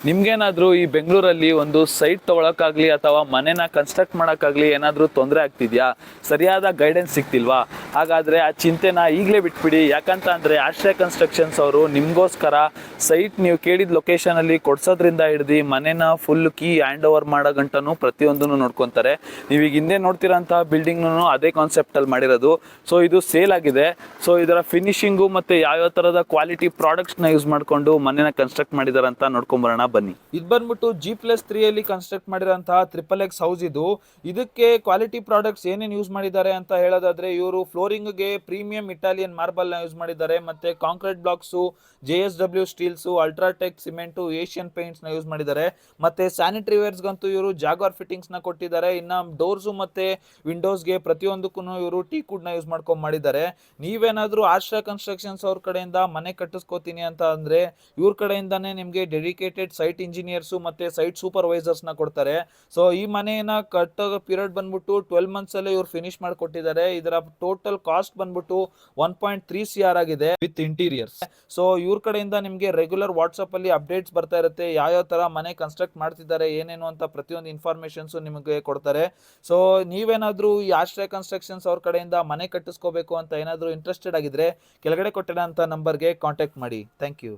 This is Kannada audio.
ನಿಮ್ಗೇನಾದ್ರೂ ಈ ಬೆಂಗಳೂರಲ್ಲಿ ಒಂದು ಸೈಟ್ ತಗೊಳಕ್ಕಾಗ್ಲಿ ಅಥವಾ ಮನೆನ ಕನ್ಸ್ಟ್ರಕ್ಟ್ ಮಾಡೋಕ್ಕಾಗ್ಲಿ ಏನಾದರೂ ತೊಂದರೆ ಆಗ್ತಿದ್ಯಾ, ಸರಿಯಾದ ಗೈಡೆನ್ಸ್ ಸಿಗ್ತಿಲ್ವಾ? ಹಾಗಾದರೆ ಆ ಚಿಂತೆನ ಈಗಲೇ ಬಿಟ್ಬಿಡಿ. ಯಾಕಂತ ಅಂದರೆ ಆಶ್ರಯ ಕನ್ಸ್ಟ್ರಕ್ಷನ್ಸ್ ಅವರು ನಿಮಗೋಸ್ಕರ ಸೈಟ್ ನೀವು ಕೇಳಿದ ಲೊಕೇಶನಲ್ಲಿ ಕೊಡ್ಸೋದ್ರಿಂದ ಹಿಡ್ದು ಮನೆನ ಫುಲ್ ಕೀ ಹ್ಯಾಂಡ್ ಓವರ್ ಮಾಡೋ ಗಂಟನೂ ಪ್ರತಿಯೊಂದನ್ನು ನೋಡ್ಕೊತಾರೆ. ನೀವೀಗ ಹಿಂದೆ ನೋಡ್ತಿರೋಂಥ ಬಿಲ್ಡಿಂಗ್ನೂ ಅದೇ ಕಾನ್ಸೆಪ್ಟಲ್ಲಿ ಮಾಡಿರೋದು. ಸೊ ಇದು ಸೇಲ್ ಆಗಿದೆ. ಸೊ ಇದರ ಫಿನಿಶಿಂಗು ಮತ್ತು ಯಾವ್ಯಾವ ಥರದ ಕ್ವಾಲಿಟಿ ಪ್ರಾಡಕ್ಟ್ಸ್ನ ಯೂಸ್ ಮಾಡಿಕೊಂಡು ಮನೆನ ಕನ್ಸ್ಟ್ರಕ್ಟ್ ಮಾಡಿದ್ದಾರೆ ಅಂತ ನೋಡ್ಕೊಂಬರೋಣ ಬನ್ನಿ. ಇದು ಬಂದ್ಬಿಟ್ಟು G+3 ಕನ್ಸ್ಟ್ರಕ್ಟ್ ಮಾಡಿರೋಂತಹ XXX ಹೌಸ್. ಇದಕ್ಕೆ ಕ್ವಾಲಿಟಿ ಪ್ರಾಡಕ್ಟ್ಸ್ ಏನೇನು ಯೂಸ್ ಮಾಡಿದ್ದಾರೆ ಅಂತ ಹೇಳೋದಾದ್ರೆ, ಇವರು ಫ್ಲೋರಿಂಗ್ಗೆ ಪ್ರೀಮಿಯಂ ಇಟಾಲಿಯನ್ ಮಾರ್ಬಲ್ ನ ಯೂಸ್ ಮಾಡಿದ್ದಾರೆ. ಮತ್ತೆ concrete blocks, JSW steels, UltraTech cement, Asian paints ನ ಯೂಸ್ ಮಾಡಿದ್ದಾರೆ. ಮತ್ತೆ ಸ್ಯಾನಿಟರಿ ವೇರ್ಸ್ ಗಂತೂ ಇವರು ಜಾಗ್ವಾರ್ ಫಿಟ್ಟಿಂಗ್ಸ್ ನ ಕೊಟ್ಟಿದ್ದಾರೆ. ಇನ್ನ ಡೋರ್ಸ್ ಮತ್ತೆ ವಿಂಡೋಸ್ಗೆ ಪ್ರತಿಯೊಂದಕ್ಕೂ ಇವರು ಟೀಕ್ವುಡ್ ನ ಯೂಸ್ ಮಾಡ್ಕೊಂಡು ಮಾಡಿದ್ದಾರೆ. ನೀವೇನಾದ್ರೂ ಆಶ್ರಯ ಕನ್ಸ್ಟ್ರಕ್ಷನ್ಸ್ ಅವ್ರ ಕಡೆಯಿಂದ ಮನೆ ಕಟ್ಟಿಸ್ಕೋತೀನಿ ಅಂತ ಅಂದ್ರೆ ಇವ್ರ ಕಡೆಯಿಂದಾನೇ ನಿಮ್ಗೆ ಡೆಡಿಕೇಟೆಡ್ ಸೈಟ್ ಇಂಜಿನಿಯರ್ಸ್ ಮತ್ತೆ ಸೈಟ್ ಸೂಪರ್ವೈಸರ್ಸ್ ನ ಕೊಡ್ತಾರೆ. ಸೊ ಈ ಮನೆಯನ್ನ ಕಟ್ಟೋ ಪೀರಿಯಡ್ ಬಂದ್ಬಿಟ್ಟು 12 ಮಂತ್ಸ್ ಅಲ್ಲೇ ಇವ್ರು ಫಿನಿಶ್ ಮಾಡಿಕೊಟ್ಟಿದ್ದಾರೆ. ಇದರ ಟೋಟಲ್ ಕಾಸ್ಟ್ ಬಂದ್ಬಿಟ್ಟು 1.3 CR ಆಗಿದೆ ವಿತ್ ಇಂಟೀರಿಯರ್ಸ್. ಸೊ ಇವ್ರ ಕಡೆಯಿಂದ ನಿಮ್ಗೆ ರೆಗ್ಯುಲರ್ ವಾಟ್ಸ್ಆಪ್ ಅಲ್ಲಿ ಅಪ್ಡೇಟ್ಸ್ ಬರ್ತಾ ಇರುತ್ತೆ. ಯಾವ ತರ ಮನೆ ಕನ್ಸ್ಟ್ರಕ್ಟ್ ಮಾಡ್ತಿದ್ದಾರೆ, ಏನೇನು ಅಂತ ಪ್ರತಿಯೊಂದು ಇನ್ಫಾರ್ಮೇಶನ್ಸ್ ನಿಮಗೆ ಕೊಡ್ತಾರೆ. ಸೊ ನೀವೇನಾದ್ರೂ ಈ ಆಶ್ರಯ ಕನ್ಸ್ಟ್ರಕ್ಷನ್ಸ್ ಅವ್ರ ಕಡೆಯಿಂದ ಮನೆ ಕಟ್ಟಿಸ್ಕೋಬೇಕು ಅಂತ ಏನಾದ್ರೂ ಇಂಟ್ರೆಸ್ಟೆಡ್ ಆಗಿದ್ರೆ ಕೆಳಗಡೆ ಕೊಟ್ಟಿರೋ ನಂಬರ್ಗೆ ಕಾಂಟ್ಯಾಕ್ಟ್ ಮಾಡಿ. Thank you.